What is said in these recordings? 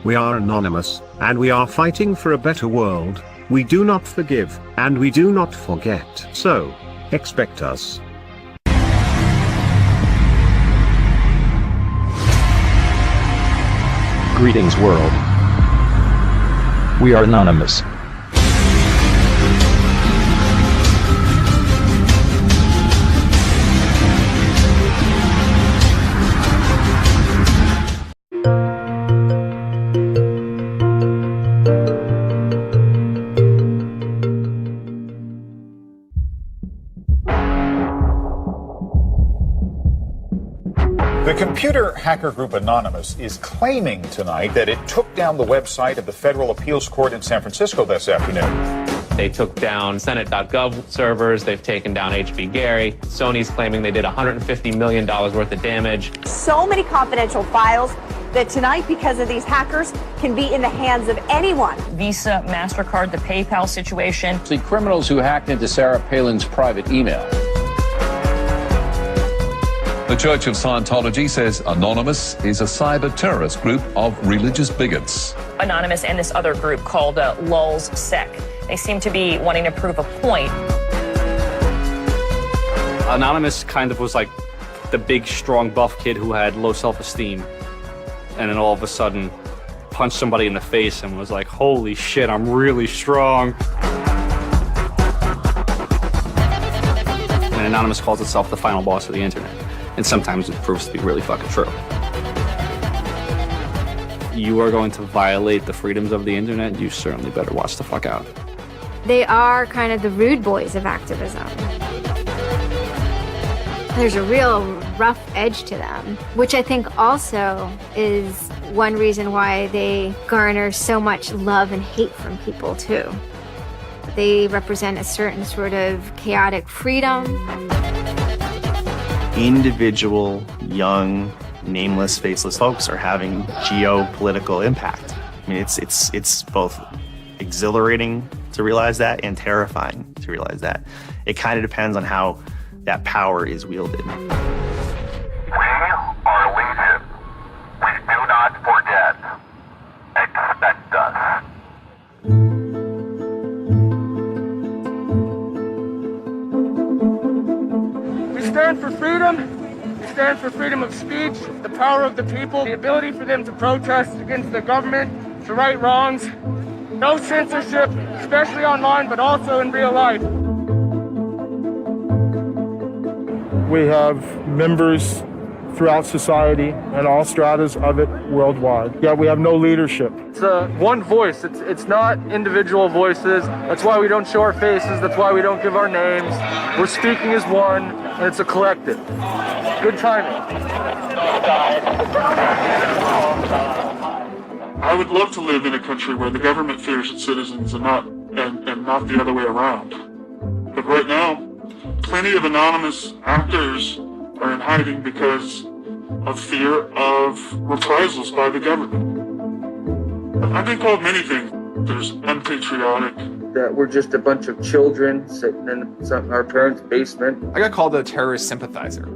We are anonymous, and we are fighting for a better world. We do not forgive, and we do not forget. So, expect us. Greetings, world. We are anonymous. The computer hacker group Anonymous is claiming tonight that it took down the website of the Federal Appeals Court in San Francisco this afternoon. They took down Senate.gov servers. They've taken down HB Gary. Sony's claiming they did $150 million worth of damage. So many confidential files that tonight, because of these hackers, can be in the hands of anyone. Visa, MasterCard, the PayPal situation. The criminals who hacked into Sarah Palin's private email. The Church of Scientology says Anonymous is a cyber terrorist group of religious bigots. Anonymous and this other group called Lulz Sec. They seem to be wanting to prove a point. Anonymous kind of was like the big, strong, buff kid who had low self-esteem. And then all of a sudden punched somebody in the face and was like, holy shit, I'm really strong. And Anonymous calls itself the final boss of the internet. And sometimes it proves to be really fucking true. You are going to violate the freedoms of the internet, you certainly better watch the fuck out. They are kind of the rude boys of activism. There's a real rough edge to them, which I think also is one reason why they garner so much love and hate from people too. They represent a certain sort of chaotic freedom. Individual, young, nameless, faceless folks are having geopolitical impact. I mean, it's both exhilarating to realize that and terrifying to realize that. It kind of depends on how that power is wielded. We are Legion. We do not forget. Expect us. We stand for freedom. We stand for freedom of speech, the power of the people, the ability for them to protest against the government, to right wrongs. No censorship, especially online, but also in real life. We have members throughout society and all stratas of it worldwide. Yet we have no leadership. It's one voice. It's not individual voices. That's why we don't show our faces. That's why we don't give our names. We're speaking as one, and it's a collective. Good timing. I would love to live in a country where the government fears its citizens and not the other way around. But right now, plenty of anonymous actors are in hiding because of fear of reprisals by the government. I've been called many things. There's unpatriotic. That we're just a bunch of children sitting in our parents' basement. I got called a terrorist sympathizer.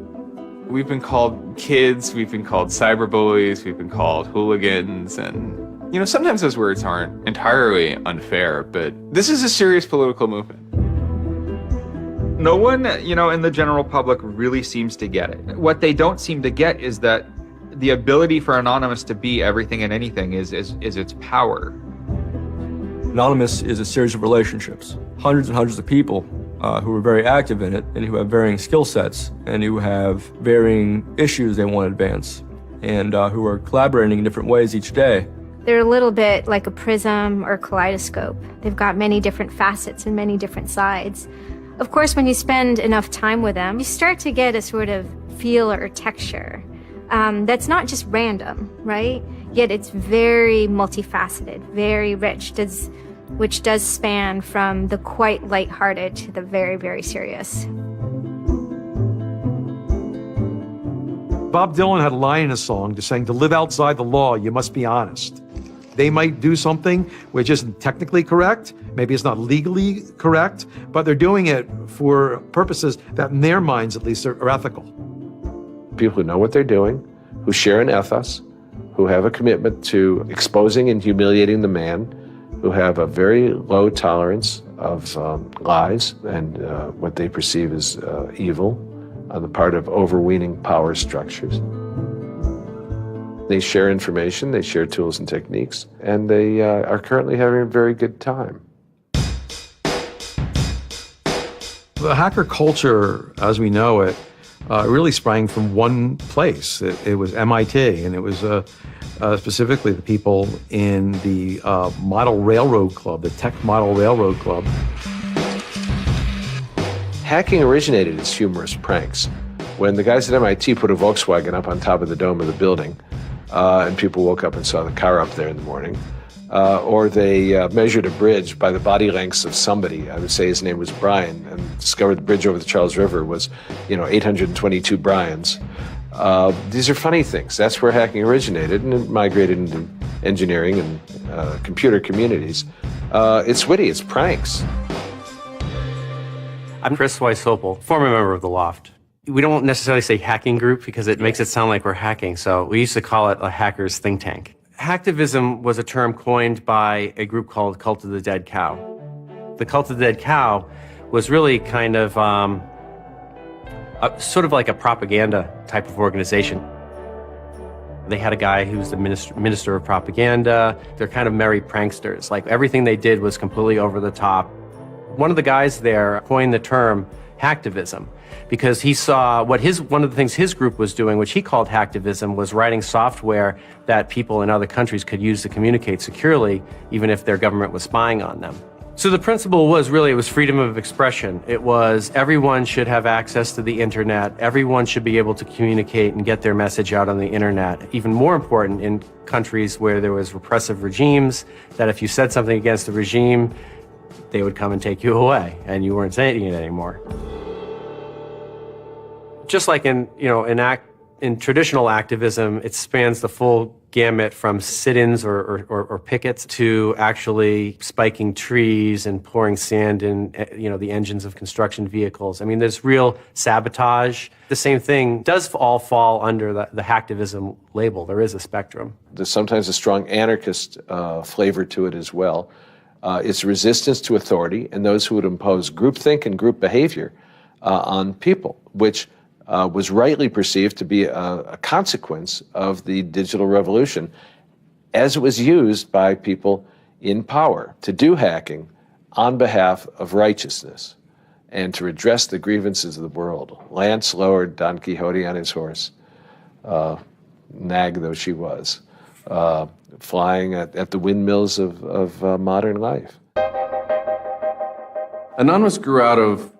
We've been called kids, we've been called cyberbullies, we've been called hooligans, and you know, sometimes those words aren't entirely unfair, but this is a serious political movement. No one, in the general public really seems to get it. What they don't seem to get is that the ability for Anonymous to be everything and anything is its power. Anonymous is a series of relationships, hundreds and hundreds of people who are very active in it and who have varying skill sets and who have varying issues they want to advance and who are collaborating in different ways each day. They're a little bit like a prism or kaleidoscope. They've got many different facets and many different sides. Of course, when you spend enough time with them, you start to get a sort of feel or texture that's not just random, right? Yet it's very multifaceted, very rich, which does span from the quite lighthearted to the very, very serious. Bob Dylan had a line in a song just saying, to live outside the law, you must be honest. They might do something which isn't technically correct, maybe it's not legally correct, but they're doing it for purposes that in their minds at least are ethical. People who know what they're doing, who share an ethos, who have a commitment to exposing and humiliating the man, who have a very low tolerance of lies and what they perceive as evil on the part of overweening power structures. They share information, they share tools and techniques, and they are currently having a very good time. The hacker culture, as we know it, really sprang from one place. It was MIT, and it was specifically the people in the Model Railroad Club, the Tech Model Railroad Club. Hacking originated as humorous pranks. When the guys at MIT put a Volkswagen up on top of the dome of the building, and people woke up and saw the car up there in the morning, or they measured a bridge by the body lengths of somebody. I would say his name was Brian, and discovered the bridge over the Charles River was, 822 Brians. These are funny things. That's where hacking originated, and it migrated into engineering and computer communities. It's witty, it's pranks. I'm Chris Weishopel, former member of the Loft. We don't necessarily say hacking group because it makes it sound like we're hacking, so we used to call it a hackers think tank. Hacktivism was a term coined by a group called Cult of the Dead Cow. The Cult of the Dead Cow was really kind of sort of like a propaganda type of organization. They had a guy who's the minister of propaganda. They're kind of merry pranksters. Like everything they did was completely over the top. One of the guys there coined the term hacktivism because he saw one of the things his group was doing, which he called hacktivism, was writing software that people in other countries could use to communicate securely, even if their government was spying on them. So the principle was really, it was freedom of expression. It was everyone should have access to the internet. Everyone should be able to communicate and get their message out on the internet. Even more important in countries where there was repressive regimes, that if you said something against the regime, they would come and take you away, and you weren't saying it anymore. Just like in traditional activism, it spans the full gamut from sit-ins or pickets to actually spiking trees and pouring sand in, the engines of construction vehicles. I mean, there's real sabotage. The same thing does all fall under the hacktivism label. There is a spectrum. There's sometimes a strong anarchist flavor to it as well. It's resistance to authority and those who would impose groupthink and group behavior on people, which was rightly perceived to be a consequence of the digital revolution as it was used by people in power to do hacking on behalf of righteousness and to redress the grievances of the world. Lance lowered Don Quixote on his horse, nag though she was, flying at the windmills of modern life. Anonymous grew out of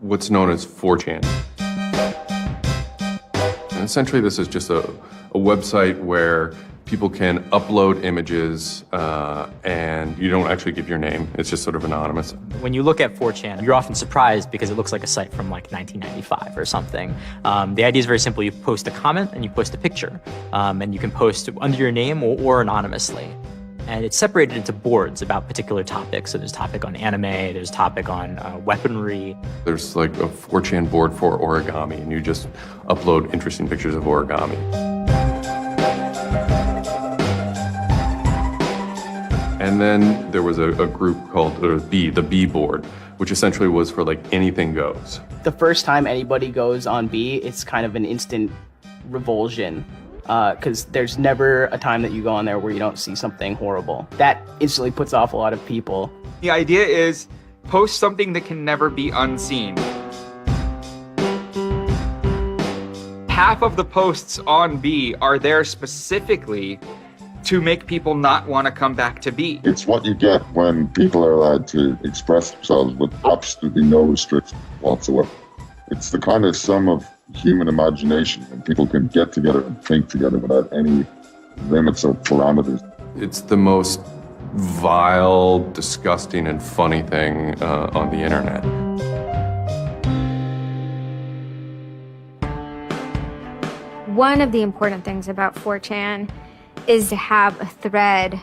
what's known as 4chan. And essentially, this is just a website where people can upload images and you don't actually give your name. It's just sort of anonymous. When you look at 4chan, you're often surprised because it looks like a site from like 1995 or something. The idea is very simple. You post a comment and you post a picture. And you can post under your name or anonymously. And it's separated into boards about particular topics. So there's a topic on anime, there's a topic on weaponry. There's like a 4chan board for origami, and you just upload interesting pictures of origami. And then there was a group called the B board, which essentially was for like anything goes. The first time anybody goes on B, it's kind of an instant revulsion. Because there's never a time that you go on there where you don't see something horrible. That instantly puts off a lot of people. The idea is post something that can never be unseen. Half of the posts on B are there specifically to make people not want to come back to B. It's what you get when people are allowed to express themselves with absolutely no restriction whatsoever. It's the kind of sum of human imagination when people can get together and think together without any limits or parameters. It's the most vile, disgusting, and funny thing on the internet. One of the important things about 4chan is to have a thread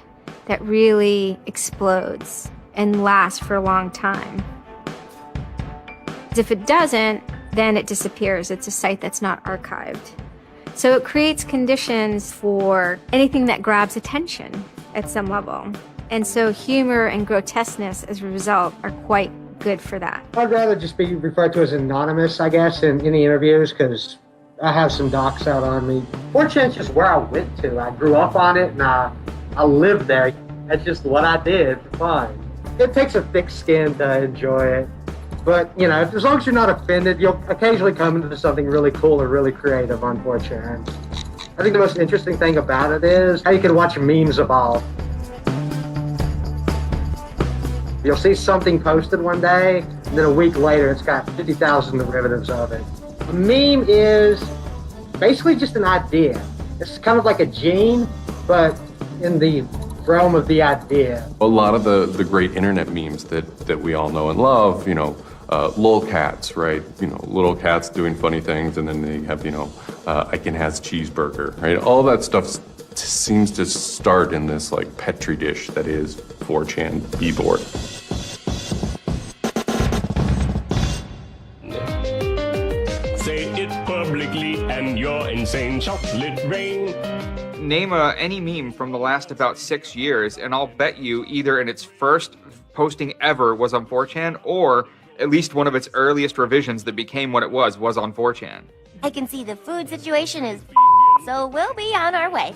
that really explodes and lasts for a long time. If it doesn't, then it disappears. It's a site that's not archived. So it creates conditions for anything that grabs attention at some level. And so humor and grotesqueness as a result are quite good for that. I'd rather just be referred to as anonymous, I guess, in the interviews, because I have some docs out on me. 4chan's just where I went to. I grew up on it, and I lived there. That's just what I did for fun. It takes a thick skin to enjoy it. But, you know, as long as you're not offended, you'll occasionally come into something really cool or really creative on 4chan. I think the most interesting thing about it is how you can watch memes evolve. You'll see something posted one day, and then a week later, it's got 50,000 derivatives of it. A meme is basically just an idea. It's kind of like a gene, but in the realm of the idea. A lot of the great internet memes that we all know and love, you know, lolcats, right? You know, little cats doing funny things, and then they have, you know, Icon has cheeseburger, right? All that stuff seems to start in this like petri dish that is 4chan b-board. Say it publicly and your insane chocolate rain. Name any meme from the last about 6 years, and I'll bet you either in its first posting ever was on 4chan, or at least one of its earliest revisions that became what it was on 4chan. I can see the food situation is so we'll be on our way.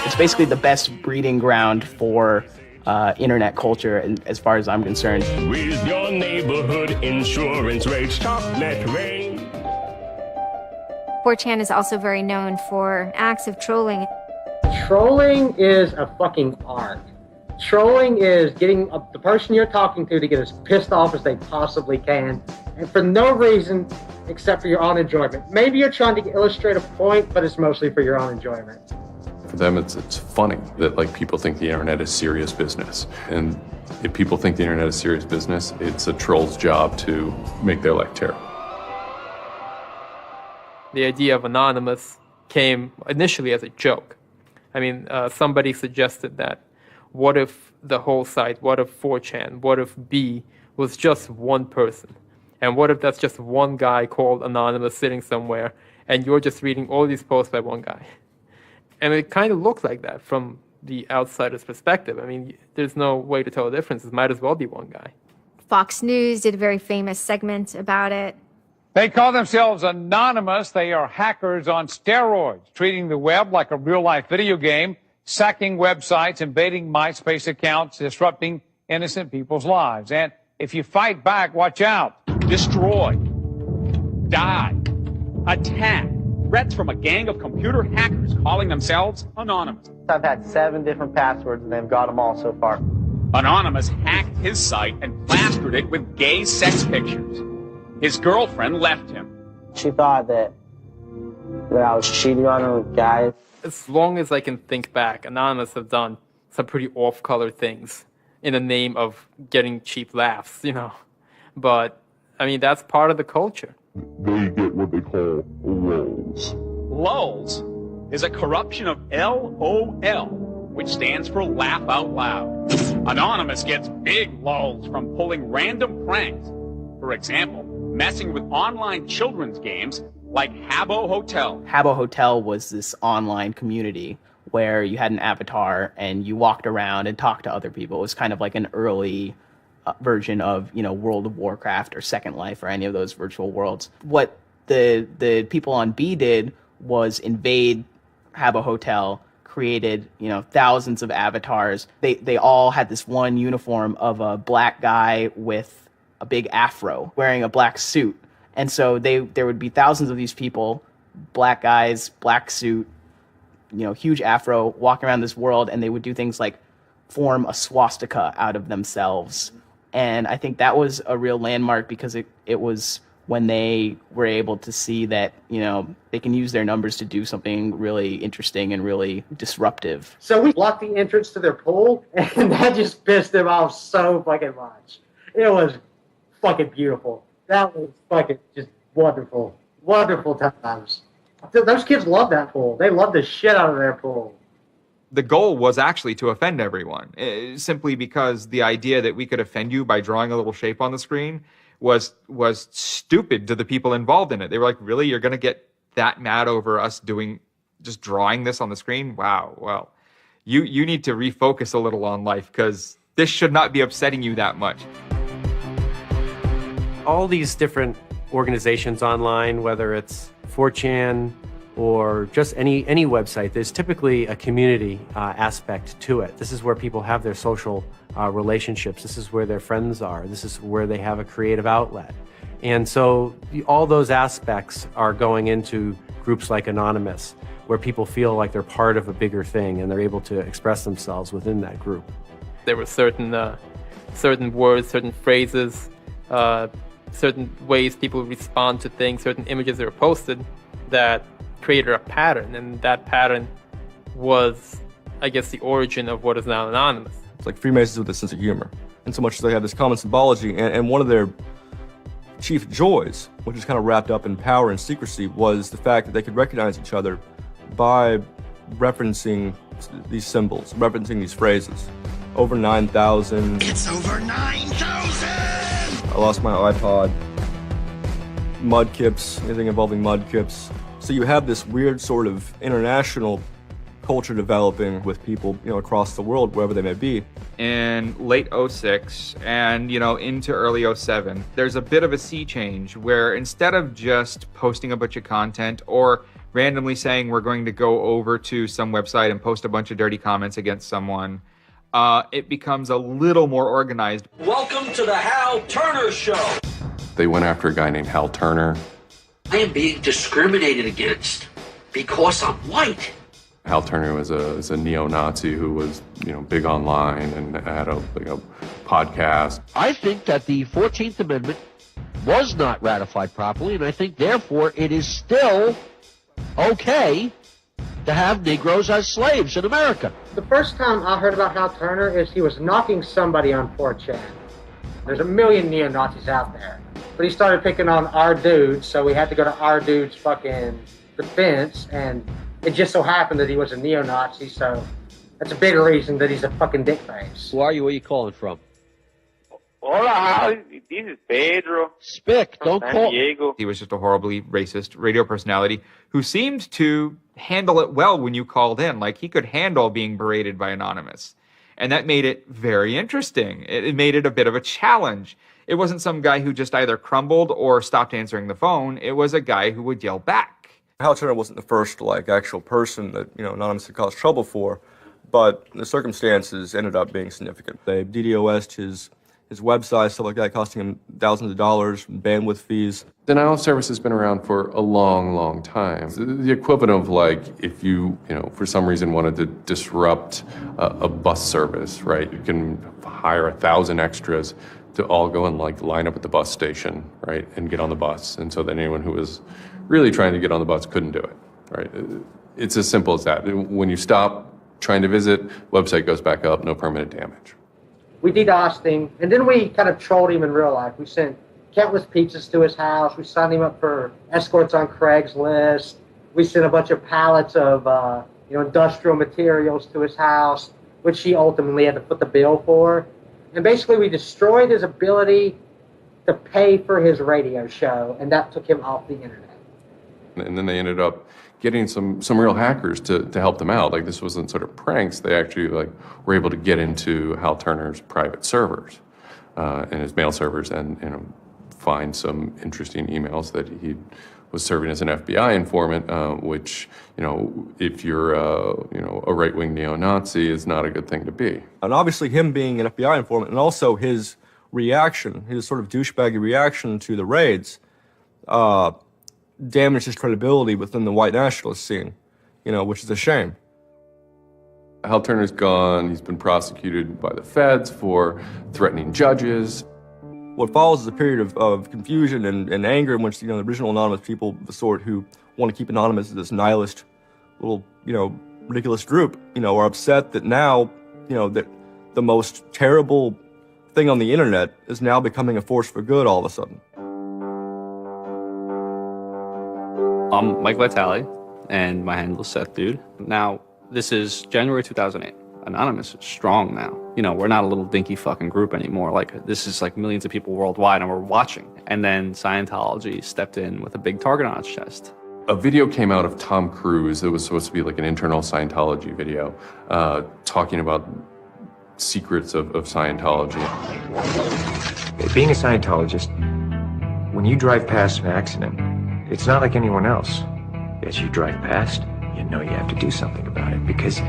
It's basically the best breeding ground for internet culture, and as far as I'm concerned. With your neighborhood insurance rates, chocolate rain. 4chan is also very known for acts of trolling. Trolling is a fucking art. Trolling is getting the person you're talking to get as pissed off as they possibly can, and for no reason except for your own enjoyment. Maybe you're trying to illustrate a point, but it's mostly for your own enjoyment. For them, it's funny that like people think the internet is serious business. And if people think the internet is serious business, it's a troll's job to make their life terrible. The idea of anonymous came initially as a joke. I mean, somebody suggested that what if the whole site, what if 4chan, what if B was just one person? And what if that's just one guy called Anonymous sitting somewhere and you're just reading all these posts by one guy? And it kind of looks like that from the outsider's perspective. I mean, there's no way to tell the difference. It might as well be one guy. Fox News did a very famous segment about it. They call themselves anonymous. They are hackers on steroids, treating the web like a real-life video game, sacking websites, invading MySpace accounts, disrupting innocent people's lives. And if you fight back, watch out. Destroy. Die. Attack. Threats from a gang of computer hackers calling themselves Anonymous. I've had 7 different passwords and they've got them all so far. Anonymous hacked his site and plastered it with gay sex pictures. His girlfriend left him. She thought that I was cheating on her with guys. As long as I can think back, Anonymous have done some pretty off-color things in the name of getting cheap laughs, you know. But, I mean, that's part of the culture. They get what they call lulz. Lulz is a corruption of LOL, which stands for laugh out loud. Anonymous gets big lulz from pulling random pranks. For example, messing with online children's games like Habbo Hotel. Habbo Hotel was this online community where you had an avatar and you walked around and talked to other people. It was kind of like an early version of, you know, World of Warcraft or Second Life or any of those virtual worlds. What the people on B did was invade Habbo Hotel, created, you know, thousands of avatars. They all had this one uniform of a black guy with a big afro wearing a black suit. And so there would be thousands of these people, black guys, black suit, you know, huge afro, walking around this world, and they would do things like form a swastika out of themselves. And I think that was a real landmark because it was when they were able to see that, you know, they can use their numbers to do something really interesting and really disruptive. So we blocked the entrance to their pool, and that just pissed them off so fucking much. It was fucking beautiful. That was fucking just wonderful. Wonderful times. Those kids love that pool. They love the shit out of their pool. The goal was actually to offend everyone, simply because the idea that we could offend you by drawing a little shape on the screen was stupid to the people involved in it. They were like, really? You're going to get that mad over us just drawing this on the screen? Wow. Well, you need to refocus a little on life, because this should not be upsetting you that much. All these different organizations online, whether it's 4chan or just any website, there's typically a community aspect to it. This is where people have their social relationships. This is where their friends are. This is where they have a creative outlet. And so all those aspects are going into groups like Anonymous, where people feel like they're part of a bigger thing and they're able to express themselves within that group. There were certain words, certain phrases, certain ways people respond to things, certain images that were posted that created a pattern, and that pattern was, I guess, the origin of what is now Anonymous. It's like Freemasons with a sense of humor, in so much as they have this common symbology, and one of their chief joys, which is kind of wrapped up in power and secrecy, was the fact that they could recognize each other by referencing these symbols, referencing these phrases. Over 9,000. It's over 9,000! I lost my iPod. Mudkips, anything involving mudkips. So you have this weird sort of international culture developing with people, across the world, wherever they may be. In late 06 and, into early 07, there's a bit of a sea change where instead of just posting a bunch of content or randomly saying we're going to go over to some website and post a bunch of dirty comments against someone, it becomes a little more organized. Welcome to the Hal Turner Show. They went after a guy named Hal Turner. I am being discriminated against because I'm white. Hal Turner was a neo-Nazi who was, big online and had a podcast. I think that the 14th Amendment was not ratified properly, and I think, therefore, it is still okay to have Negroes as slaves in America. The first time I heard about Hal Turner is he was knocking somebody on 4chan. There's a million neo-Nazis out there. But he started picking on our dude, so we had to go to our dude's fucking defense, and it just so happened that he was a neo-Nazi, so that's a bigger reason that he's a fucking dickface. Who are you? Where are you calling from? Hola, this is Pedro. Spick, don't call. Diego. He was just a horribly racist radio personality who seemed to handle it well when you called in. Like, he could handle being berated by Anonymous. And that made it very interesting. It made it a bit of a challenge. It wasn't some guy who just either crumbled or stopped answering the phone. It was a guy who would yell back. Hal Turner wasn't the first, actual person that, Anonymous had caused trouble for, but the circumstances ended up being significant. They DDoS'd his website, stuff like that, costing him thousands of dollars, bandwidth fees. Denial of service has been around for a long, long time. The equivalent of if you, for some reason wanted to disrupt a bus service, right? You can hire 1,000 extras to all go and line up at the bus station, right? And get on the bus. And so that anyone who was really trying to get on the bus couldn't do it, right? It's as simple as that. When you stop trying to visit, website goes back up, no permanent damage. We DDoSed him, and then we kind of trolled him in real life. We sent countless pizzas to his house. We signed him up for escorts on Craigslist. We sent a bunch of pallets of industrial materials to his house, which he ultimately had to foot the bill for. And basically, we destroyed his ability to pay for his radio show, and that took him off the internet. And then they ended up getting some real hackers to help them out. This wasn't sort of pranks. They actually were able to get into Hal Turner's private servers and his mail servers and find some interesting emails that he was serving as an FBI informant, which, if you're a right-wing neo-Nazi, is not a good thing to be. And obviously him being an FBI informant, and also his reaction, his sort of douchebaggy reaction to the raids, damaged his credibility within the white nationalist scene, which is a shame. Hal Turner's gone. He's been prosecuted by the feds for threatening judges. What follows is a period of confusion and anger in which, the original Anonymous people, the sort who want to keep Anonymous as this nihilist little, ridiculous group, are upset that now, that the most terrible thing on the internet is now becoming a force for good all of a sudden. I'm Mike Vitale, and my handle is Seth Dude. Now, this is January 2008. Anonymous is strong now. You know, we're not a little dinky fucking group anymore. Like, this is like millions of people worldwide and we're watching. And then Scientology stepped in with a big target on its chest. A video came out of Tom Cruise. It was supposed to be like an internal Scientology video, talking about secrets of Scientology. Being a Scientologist, when you drive past an accident, it's not like anyone else. As you drive past, you know you have to do something about it because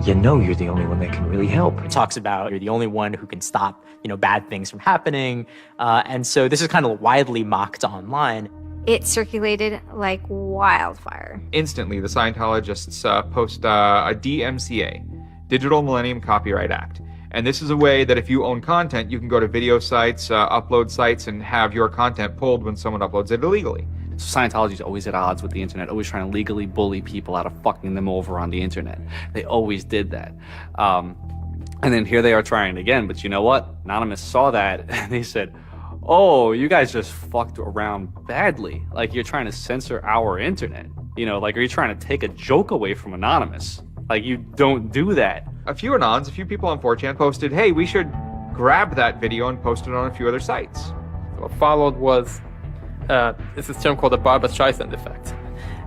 you know you're the only one that can really help. It talks about you're the only one who can stop, bad things from happening. And so this is kind of widely mocked online. It circulated like wildfire. Instantly, the Scientologists post a DMCA, Digital Millennium Copyright Act. And this is a way that if you own content, you can go to video sites, upload sites, and have your content pulled when someone uploads it illegally. Scientology's always at odds with the internet, always trying to legally bully people out of fucking them over on the internet. They always did that. And then here they are trying it again, but you know what? Anonymous saw that and they said, oh, you guys just fucked around badly. Like, you're trying to censor our internet. Like, are you trying to take a joke away from Anonymous? Like, you don't do that. A few people on 4chan posted, hey, we should grab that video and post it on a few other sites. What followed was this term called the Barbra Streisand effect.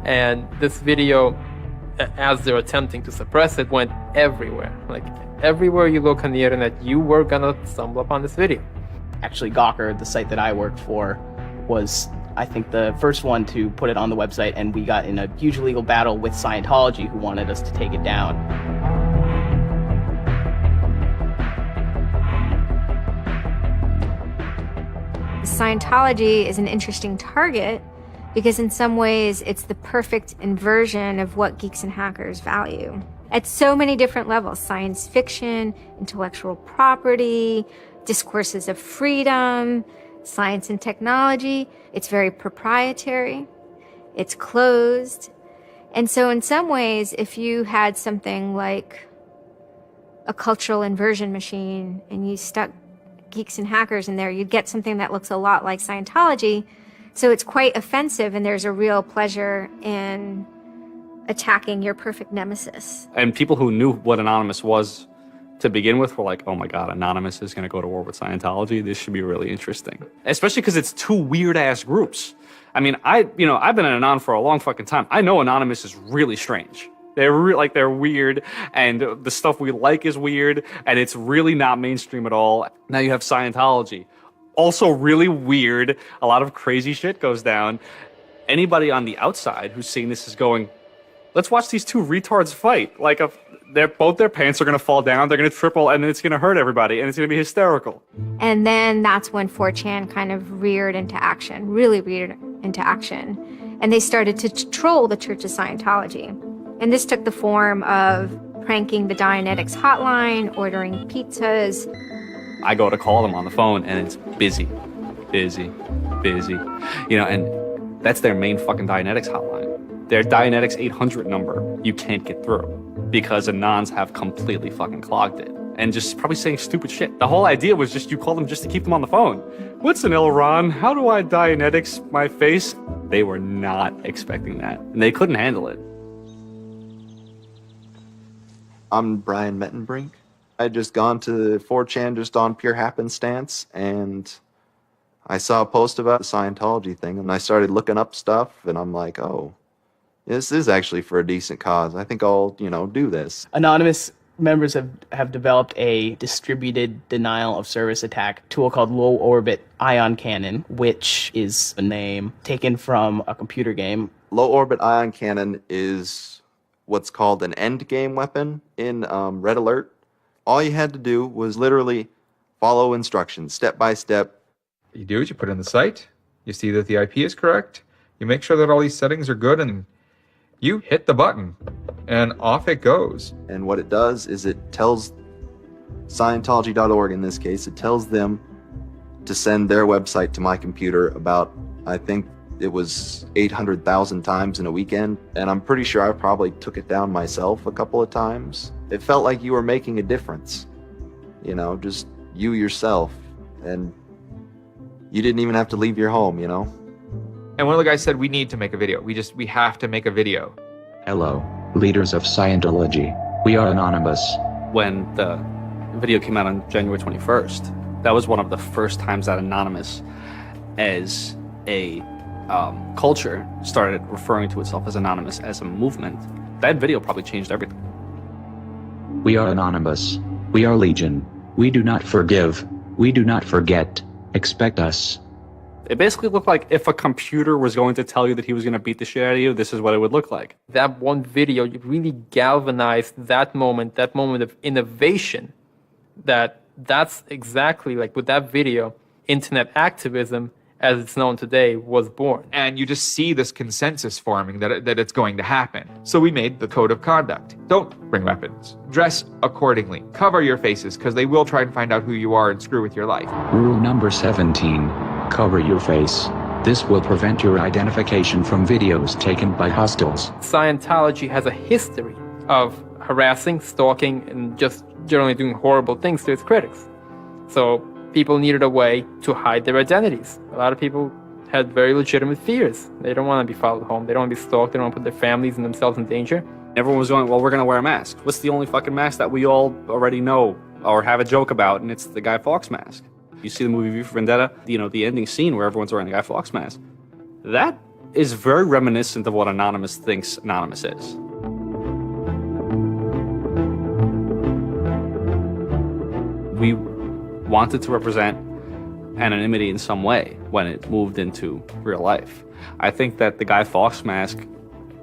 And this video, as they're attempting to suppress it, went everywhere. Like, everywhere you look on the internet, you were gonna stumble upon this video. Actually, Gawker, the site that I worked for, was, I think, the first one to put it on the website, and we got in a huge legal battle with Scientology, who wanted us to take it down. Scientology is an interesting target because in some ways it's the perfect inversion of what geeks and hackers value. At so many different levels: science fiction, intellectual property, discourses of freedom, science and technology. It's very proprietary, it's closed. And so in some ways, if you had something like a cultural inversion machine and you stuck geeks and hackers in there, you'd get something that looks a lot like Scientology. So it's quite offensive, and there's a real pleasure in attacking your perfect nemesis. And people who knew what Anonymous was to begin with were like, oh my God, Anonymous is going to go to war with Scientology. This should be really interesting. Especially because it's two weird-ass groups. I mean, I've been an Anon for a long fucking time. I know Anonymous is really strange. They're weird, and the stuff we like is weird, and it's really not mainstream at all. Now you have Scientology. Also really weird. A lot of crazy shit goes down. Anybody on the outside who's seeing this is going, let's watch these two retards fight. Like, both their pants are going to fall down, they're going to triple, and it's going to hurt everybody, and it's going to be hysterical. And then that's when 4chan kind of reared into action, really reared into action. And they started to troll the Church of Scientology. And this took the form of pranking the Dianetics hotline, ordering pizzas. I go to call them on the phone, and it's busy. And that's their main fucking Dianetics hotline. Their Dianetics 800 number, you can't get through because Anons have completely fucking clogged it and just probably saying stupid shit. The whole idea was just you call them just to keep them on the phone. What's an Elron? How do I Dianetics my face? They were not expecting that, and they couldn't handle it. I'm Brian Mettenbrink. I had just gone to 4chan just on pure happenstance, and I saw a post about the Scientology thing, and I started looking up stuff, and I'm like, oh, this is actually for a decent cause. I think I'll, do this. Anonymous members have developed a distributed denial of service attack tool called Low Orbit Ion Cannon, which is a name taken from a computer game. Low Orbit Ion Cannon is what's called an end game weapon in Red Alert. All you had to do was literally follow instructions step by step. You do it, you put in the site, you see that the IP is correct, you make sure that all these settings are good, and you hit the button, and off it goes. And what it does is it tells Scientology.org, in this case, it tells them to send their website to my computer about, I think it was 800,000 times in a weekend, and I'm pretty sure I probably took it down myself a couple of times. It felt like you were making a difference, just you yourself, and you didn't even have to leave your home, And one of the guys said, we need to make a video. We have to make a video. Hello, leaders of Scientology. We are Anonymous. When the video came out on January 21st. That was one of the first times that Anonymous, as a culture, started referring to itself as Anonymous as a movement. That video probably changed everything. We are Anonymous. We are Legion. We do not forgive. We do not forget. Expect us. It basically looked like if a computer was going to tell you that he was going to beat the shit out of you, this is what it would look like. That one video really galvanized that moment of innovation. That's exactly like with that video, internet activism, as it's known today, was born. And you just see this consensus forming that it's going to happen. So we made the code of conduct. Don't bring weapons. Dress accordingly. Cover your faces, because they will try and find out who you are and screw with your life. Rule number 17. Cover your face. This will prevent your identification from videos taken by hostiles. Scientology has a history of harassing, stalking, and just generally doing horrible things to its critics. So people needed a way to hide their identities. A lot of people had very legitimate fears. They don't want to be followed home. They don't want to be stalked. They don't want to put their families and themselves in danger. Everyone was going, well, we're going to wear a mask. What's the only fucking mask that we all already know or have a joke about? And it's the Guy Fawkes mask. You see the movie V for Vendetta, the ending scene where everyone's wearing a Guy Fawkes mask. That is very reminiscent of what Anonymous thinks Anonymous is. We wanted to represent anonymity in some way when it moved into real life. I think that the Guy Fawkes mask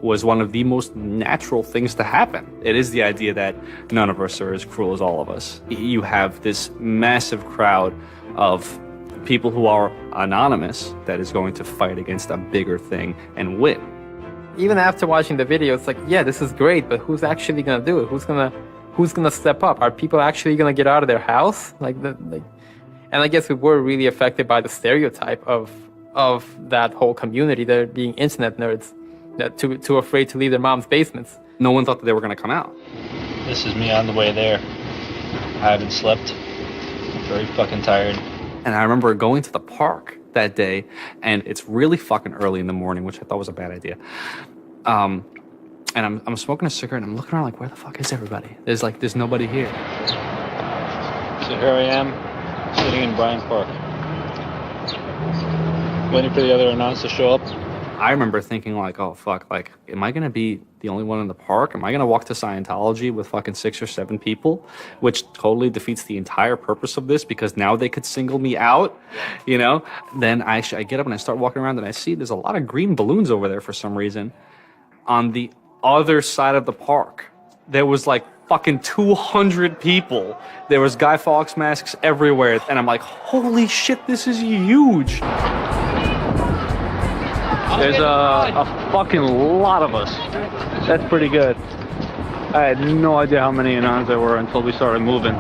was one of the most natural things to happen. It is the idea that none of us are as cruel as all of us. You have this massive crowd of people who are anonymous that is going to fight against a bigger thing and win. Even after watching the video, it's like, yeah, this is great, but who's actually gonna do it? Who's gonna step up? Are people actually gonna get out of their house? And I guess we were really affected by the stereotype of that whole community, they're being internet nerds, that too afraid to leave their mom's basements. No one thought that they were gonna come out. This is me on the way there. I haven't slept. Very fucking tired. And I remember going to the park that day, and it's really fucking early in the morning, which I thought was a bad idea. And I'm smoking a cigarette, and I'm looking around like, where the fuck is everybody? There's nobody here. So here I am, sitting in Bryant Park, waiting for the other announce to show up. I remember thinking like, oh fuck, like, am I gonna be the only one in the park? Am I gonna walk to Scientology with fucking 6 or 7 people? Which totally defeats the entire purpose of this, because now they could single me out, Then I get up and I start walking around and I see there's a lot of green balloons over there for some reason. On the other side of the park, there was like fucking 200 people. There was Guy Fawkes masks everywhere. And I'm like, holy shit, this is huge. There's a fucking lot of us. That's pretty good. I had no idea how many Anons there were until we started moving.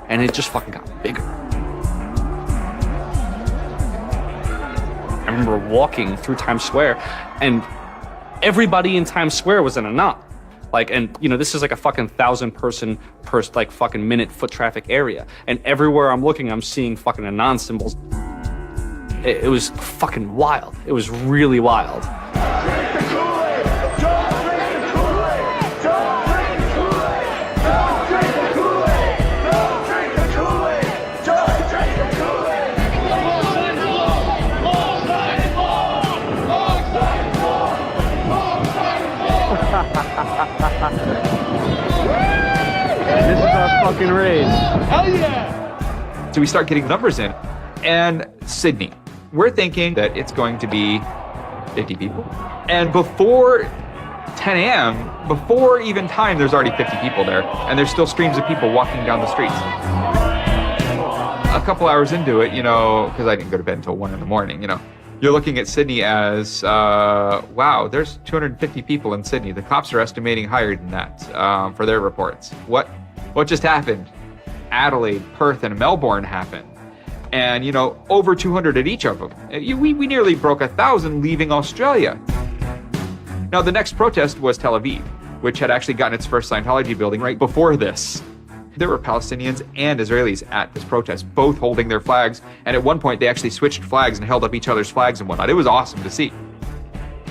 And it just fucking got bigger. I remember walking through Times Square, and everybody in Times Square was an Anon. This is like a fucking 1,000 person per fucking minute foot traffic area. And everywhere I'm looking, I'm seeing fucking Anon symbols. It was fucking wild. It was really wild. This is our fucking raid. Hell yeah! So we start getting numbers in. And Sydney, we're thinking that it's going to be 50 people. And before 10 a.m., before even time, there's already 50 people there. And there's still streams of people walking down the streets. A couple hours into it, because I didn't go to bed until 1 in the morning, you're looking at Sydney as, wow, there's 250 people in Sydney. The cops are estimating higher than that for their reports. What just happened? Adelaide, Perth, and Melbourne happened. And, over 200 at each of them. We nearly broke 1,000 leaving Australia. Now, the next protest was Tel Aviv, which had actually gotten its first Scientology building right before this. There were Palestinians and Israelis at this protest, both holding their flags. And at one point, they actually switched flags and held up each other's flags and whatnot. It was awesome to see.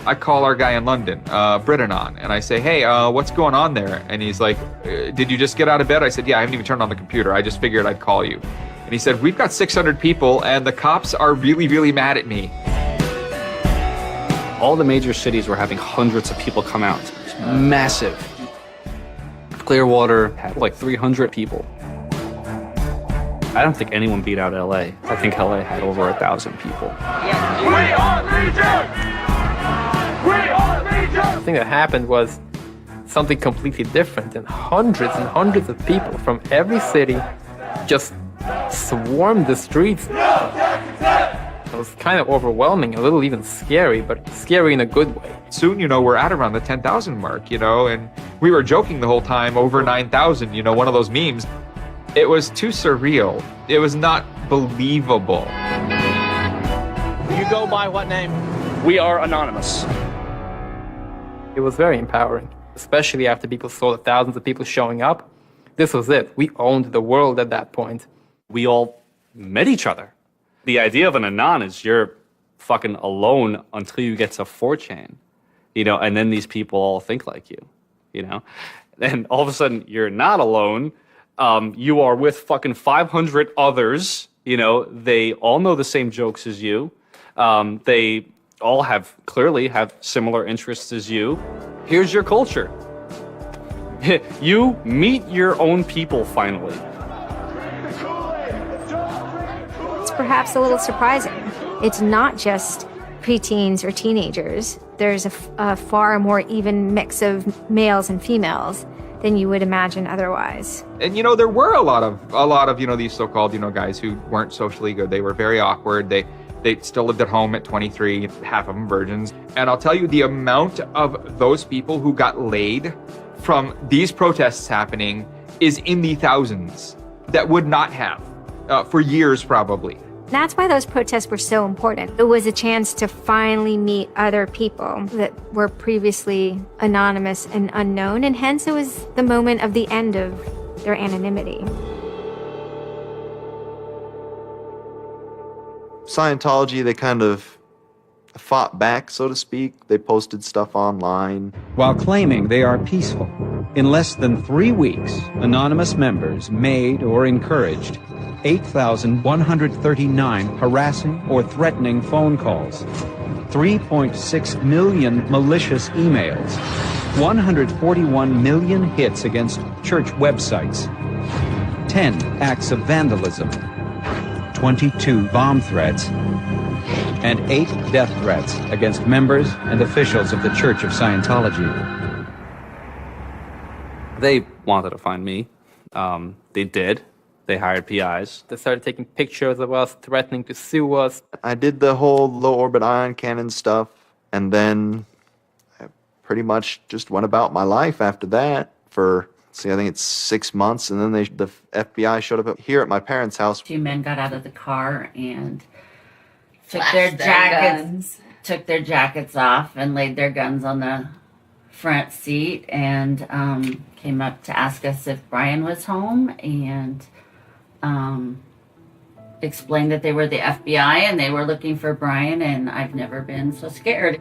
I call our guy in London, Britanon, and I say, hey, what's going on there? And he's like, did you just get out of bed? I said, yeah, I haven't even turned on the computer. I just figured I'd call you. And he said, we've got 600 people and the cops are really, really mad at me. All the major cities were having hundreds of people come out. It's massive. Clearwater had like 300 people. I don't think anyone beat out LA. I think LA had over 1,000 people. We are Legion! We are Legion! The thing that happened was something completely different, and hundreds of people from every city just swarmed the streets. It was kind of overwhelming, a little even scary, but scary in a good way. Soon, we're at around the 10,000 mark, and we were joking the whole time, over 9,000, one of those memes. It was too surreal. It was not believable. You go by what name? We are Anonymous. It was very empowering, especially after people saw the thousands of people showing up. This was it. We owned the world at that point. We all met each other. The idea of an Anon is you're fucking alone until you get to 4chan, and then these people all think like you, And all of a sudden, you're not alone. You are with fucking 500 others. They all know the same jokes as you. They all clearly have similar interests as you. Here's your culture. You meet your own people finally. It's perhaps a little surprising. It's not just preteens or teenagers. There's a far more even mix of males and females than you would imagine otherwise. And there were a lot of these so-called guys who weren't socially good. They were very awkward. They still lived at home at 23, half of them virgins. And I'll tell you, the amount of those people who got laid from these protests happening is in the thousands that would not have for years probably. That's why those protests were so important. It was a chance to finally meet other people that were previously anonymous and unknown, and hence it was the moment of the end of their anonymity. Scientology, they kind of fought back, so to speak. They posted stuff online. While claiming they are peaceful, in less than 3 weeks, anonymous members made or encouraged 8,139 harassing or threatening phone calls, 3.6 million malicious emails, 141 million hits against church websites, 10 acts of vandalism, 22 bomb threats, and 8 death threats against members and officials of the Church of Scientology. They wanted to find me. They did. They hired PIs. They started taking pictures of us, threatening to sue us. I did the whole low orbit ion cannon stuff, and then I pretty much just went about my life after that for, I think it's 6 months, and then the FBI showed up here at my parents' house. 2 men got out of the car and took Flashed their their jackets off and laid their guns on the front seat and came up to ask us if Brian was home and explained that they were the FBI and they were looking for Brian, and I've never been so scared.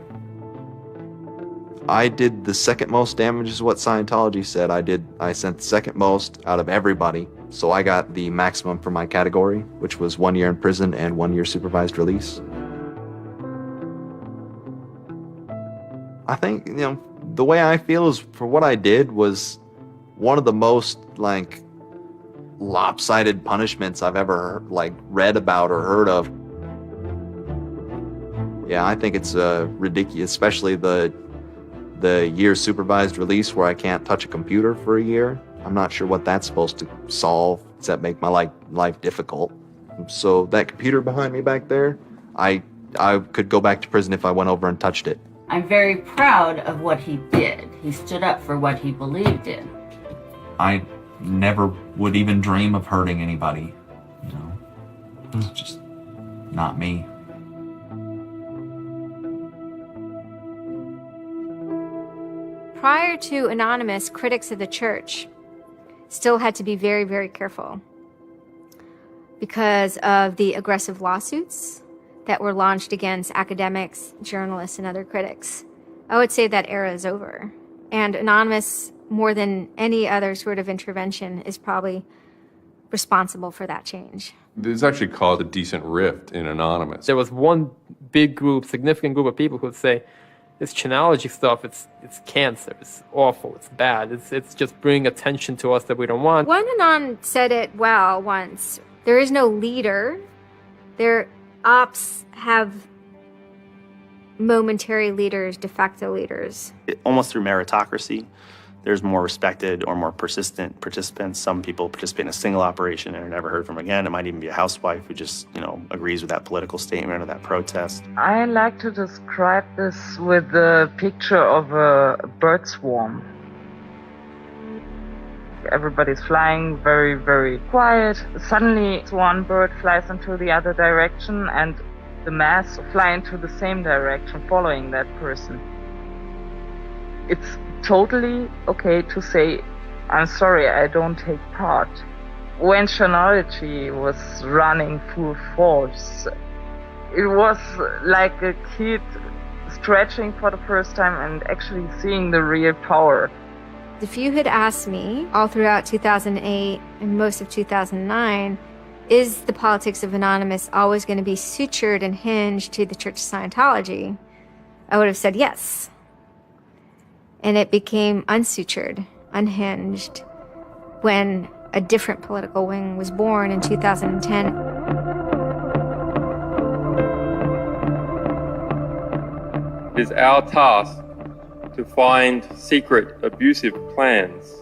I did the second most damage is what Scientology said. I sent the second most out of everybody. So I got the maximum for my category, which was 1 year in prison and 1 year supervised release. I think, the way I feel is for what I did was one of the most lopsided punishments I've ever read about or heard of. Yeah, I think it's ridiculous, especially the year supervised release where I can't touch a computer for a year. I'm not sure what that's supposed to solve except make my life difficult. So that computer behind me back there, I could go back to prison if I went over and touched it. I'm very proud of what he did. He stood up for what he believed in. I never would even dream of hurting anybody, It's just not me. Prior to Anonymous, critics of the church still had to be very, very careful because of the aggressive lawsuits that were launched against academics, journalists, and other critics. I would say that era is over. And Anonymous, more than any other sort of intervention, is probably responsible for that change. This actually caused a decent rift in Anonymous. There was one big group, significant group of people who would say, this Chanology stuff, it's cancer, it's awful, it's bad, it's just bringing attention to us that we don't want. One Anon said it well once. There is no leader. Their ops have momentary leaders, de facto leaders. Almost through meritocracy, there's more respected or more persistent participants. Some people participate in a single operation and are never heard from again. It might even be a housewife who just, agrees with that political statement or that protest. I like to describe this with the picture of a bird swarm. Everybody's flying very, very quiet. Suddenly, one bird flies into the other direction and the mass fly into the same direction, following that person. It's totally okay to say, I'm sorry, I don't take part. When Chanology was running full force, it was like a kid stretching for the first time and actually seeing the real power. If you had asked me all throughout 2008 and most of 2009, is the politics of Anonymous always going to be sutured and hinged to the Church of Scientology? I would have said yes. And it became unsutured, unhinged, when a different political wing was born in 2010. It is our task to find secret, abusive plans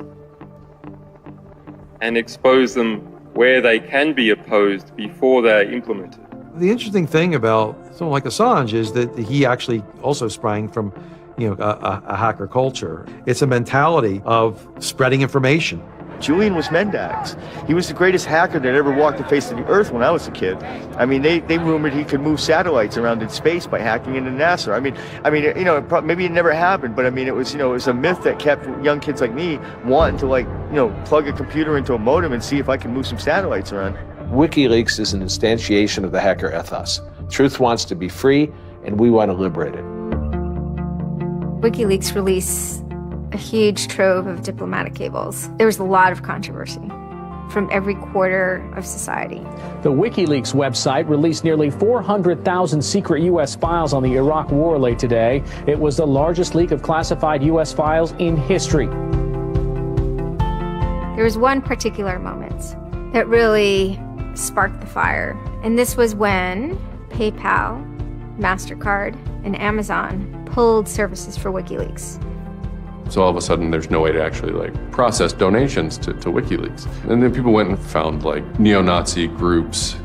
and expose them where they can be opposed before they're implemented. The interesting thing about someone like Assange is that he actually also sprang from a hacker culture. It's a mentality of spreading information. Julian was Mendax. He was the greatest hacker that ever walked the face of the earth when I was a kid. I mean, they rumored he could move satellites around in space by hacking into NASA. Maybe it never happened, but it was a myth that kept young kids like me wanting to plug a computer into a modem and see if I can move some satellites around. WikiLeaks is an instantiation of the hacker ethos. Truth wants to be free, and we want to liberate it. WikiLeaks released a huge trove of diplomatic cables. There was a lot of controversy from every quarter of society. The WikiLeaks website released nearly 400,000 secret U.S. files on the Iraq War late today. It was the largest leak of classified U.S. files in history. There was one particular moment that really sparked the fire, and this was when PayPal, MasterCard, and Amazon pulled services for WikiLeaks. So all of a sudden, there's no way to actually process donations to WikiLeaks. And then people went and found neo-Nazi groups.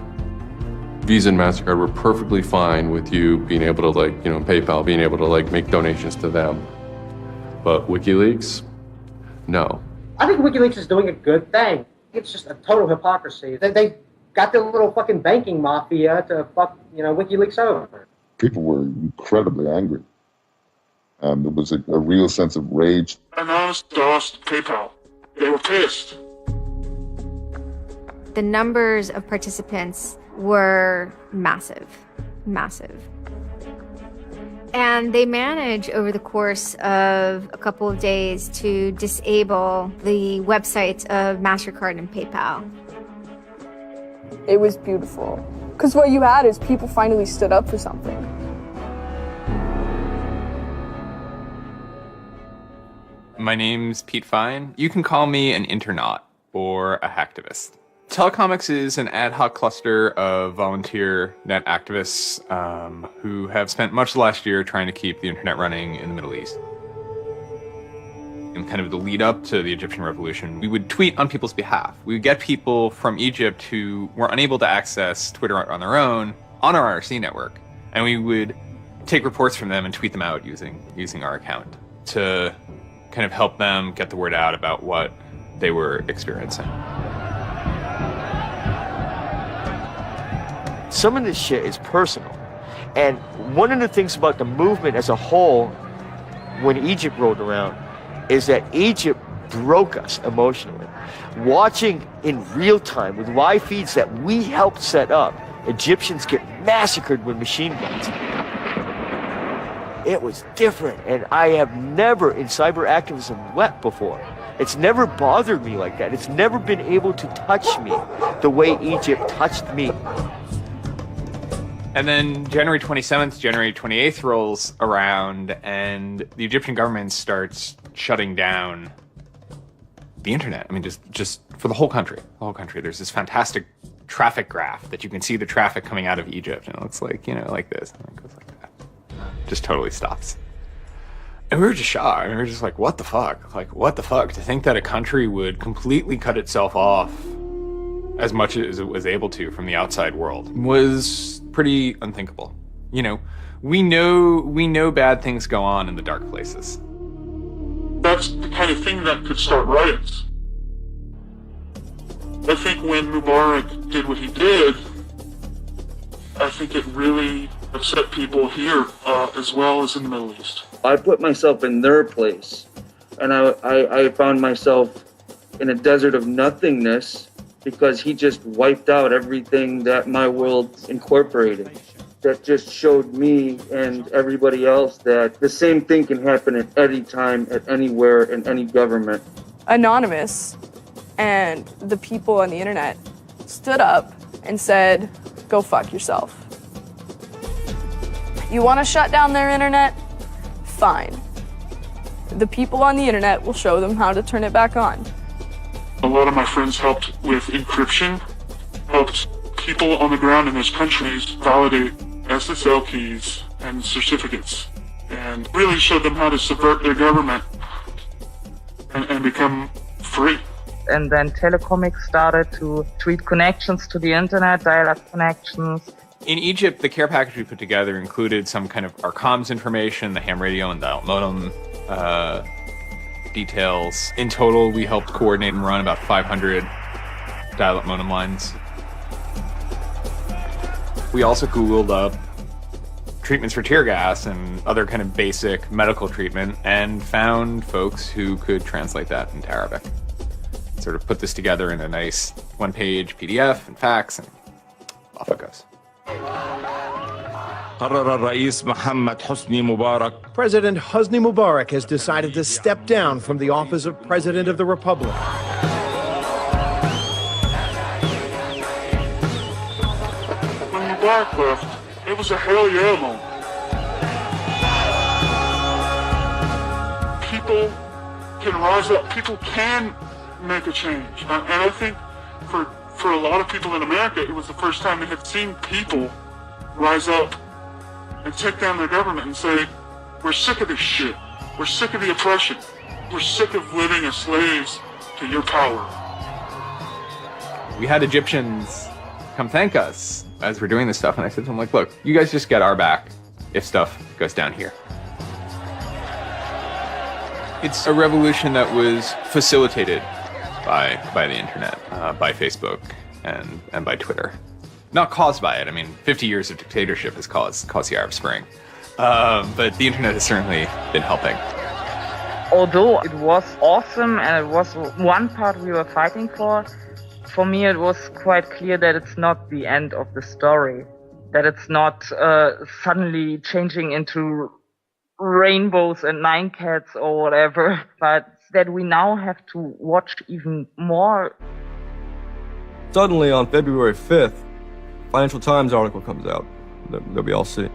Visa and MasterCard were perfectly fine with you being able to PayPal being able to make donations to them. But WikiLeaks, no. I think WikiLeaks is doing a good thing. It's just a total hypocrisy. They got their little fucking banking mafia to fuck, WikiLeaks over. People were incredibly angry. There was a real sense of rage. Anonymous endorsed PayPal. They were pissed. The numbers of participants were massive. And they managed over the course of a couple of days to disable the websites of MasterCard and PayPal. It was beautiful. Because what you had is people finally stood up for something. My name's Pete Fine. You can call me an internaut or a hacktivist. Telecomics is an ad hoc cluster of volunteer net activists who have spent much of the last year trying to keep the internet running in the Middle East. In kind of the lead up to the Egyptian revolution, we would tweet on people's behalf. We would get people from Egypt who were unable to access Twitter on their own on our IRC network, and we would take reports from them and tweet them out using our account to kind of help them get the word out about what they were experiencing. Some of this shit is personal. And one of the things about the movement as a whole, when Egypt rolled around, is that Egypt broke us emotionally. Watching in real time with live feeds that we helped set up, Egyptians get massacred with machine guns. it was different. And I have never in cyber activism wept before. It's never bothered me like that. It's never been able to touch me the way Egypt touched me. And then January 27th, January 28th rolls around, and the Egyptian government starts shutting down the internet. I mean, just for the whole country. The whole country. There's this fantastic traffic graph that you can see the traffic coming out of Egypt, and it looks like, like this, and it goes like that. Just totally stops. And we were just shocked. We were just like, what the fuck? Like, what the fuck? To think that a country would completely cut itself off as much as it was able to from the outside world was pretty unthinkable. We know bad things go on in the dark places. That's the kind of thing that could start riots. I think when Mubarak did what he did, I think it really upset people here as well as in the Middle East. I put myself in their place, and I found myself in a desert of nothingness because he just wiped out everything that my world incorporated. That just showed me and everybody else that the same thing can happen at any time, at anywhere, in any government. Anonymous and the people on the internet stood up and said, go fuck yourself. You want to shut down their internet? Fine. The people on the internet will show them how to turn it back on. A lot of my friends helped with encryption, helped people on the ground in those countries validate SSL keys and certificates, and really showed them how to subvert their government and become free. And then Telecomics started to tweet connections to the internet, dial-up connections. In Egypt, the care package we put together included some kind of our comms information, the ham radio and dial modem details. In total, we helped coordinate and run about 500 dial-up modem lines. We also Googled up treatments for tear gas and other kind of basic medical treatment and found folks who could translate that into Arabic. Sort of put this together in a nice one-page PDF and fax, and off it goes. President Hosni Mubarak has decided to step down from the office of President of the Republic. When Mubarak left, it was a hell yeah moment. People can rise up. People can make a change. And I think for a lot of people in America, it was the first time they had seen people rise up and take down their government and say, we're sick of this shit. We're sick of the oppression. We're sick of living as slaves to your power. We had Egyptians come thank us as we're doing this stuff, and I said to them, like, look, you guys just get our back if stuff goes down here. It's a revolution that was facilitated by the internet, by Facebook and by Twitter. Not caused by it. I mean, 50 years of dictatorship has caused the Arab Spring. But the internet has certainly been helping. Although it was awesome and it was one part we were fighting for me it was quite clear that it's not the end of the story. That it's not suddenly changing into rainbows and nine cats or whatever, but that we now have to watch even more. Suddenly on February 5th, Financial Times article comes out that we all see.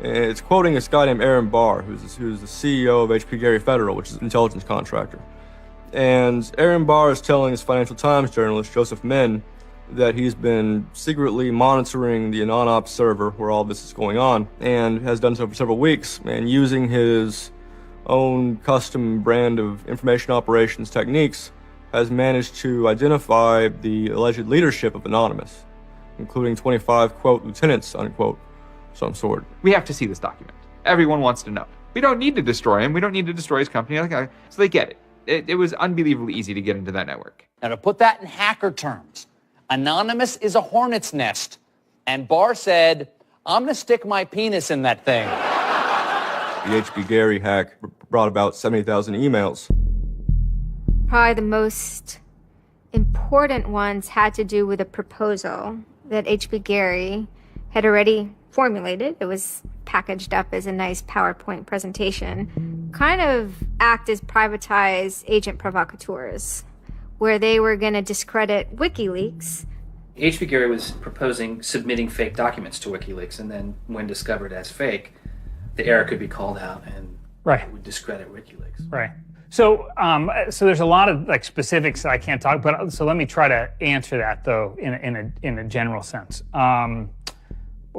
And it's quoting this guy named Aaron Barr, who's the CEO of HP Gary Federal, which is an intelligence contractor. And Aaron Barr is telling this Financial Times journalist, Joseph Min, that he's been secretly monitoring the AnonOps server where all this is going on, and has done so for several weeks, and using his own custom brand of information operations techniques, has managed to identify the alleged leadership of Anonymous, including 25, quote, lieutenants, unquote, some sort. We have to see this document. Everyone wants to know. We don't need to destroy him. We don't need to destroy his company. So they get it. It was unbelievably easy to get into that network. Now, to put that in hacker terms, Anonymous is a hornet's nest. And Barr said, I'm going to stick my penis in that thing. The HB Gary hack brought about 70,000 emails. Probably the most important ones had to do with a proposal that HB Gary had already formulated. It was packaged up as a nice PowerPoint presentation, kind of act as privatized agent provocateurs, where they were going to discredit WikiLeaks. H.B. Gary was proposing submitting fake documents to WikiLeaks, and then when discovered as fake, the error could be called out and it would discredit WikiLeaks. Right. So, so there's a lot of like specifics that I can't talk. But so let me try to answer that though in a general sense. Well,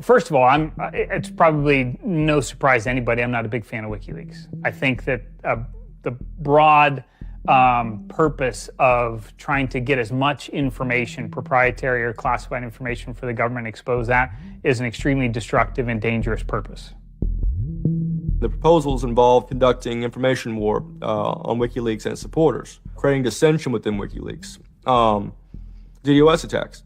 first of all, it's probably no surprise to anybody. I'm not a big fan of WikiLeaks. I think that the broad purpose of trying to get as much information, proprietary or classified information for the government, expose that, is an extremely destructive and dangerous purpose. The proposals involve conducting information war on WikiLeaks and its supporters, creating dissension within WikiLeaks, DDoS attacks.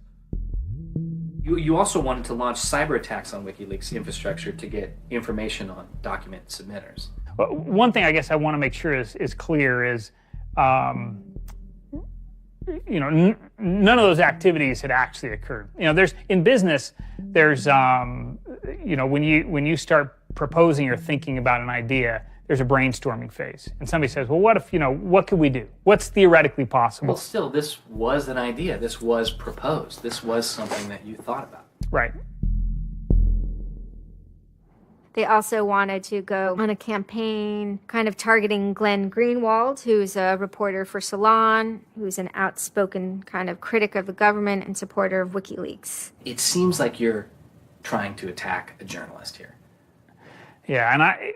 You also wanted to launch cyber attacks on WikiLeaks infrastructure to get information on document submitters. Well, one thing I guess I want to make sure is clear is, none of those activities had actually occurred. There's in business, there's when you start proposing or thinking about an idea, there's a brainstorming phase, and somebody says, well, what if, what could we do? What's theoretically possible? Well, still, this was an idea. This was proposed. This was something that you thought about. Right. They also wanted to go on a campaign kind of targeting Glenn Greenwald, who's a reporter for Salon, who's an outspoken kind of critic of the government and supporter of WikiLeaks. It seems like you're trying to attack a journalist here. Yeah, and I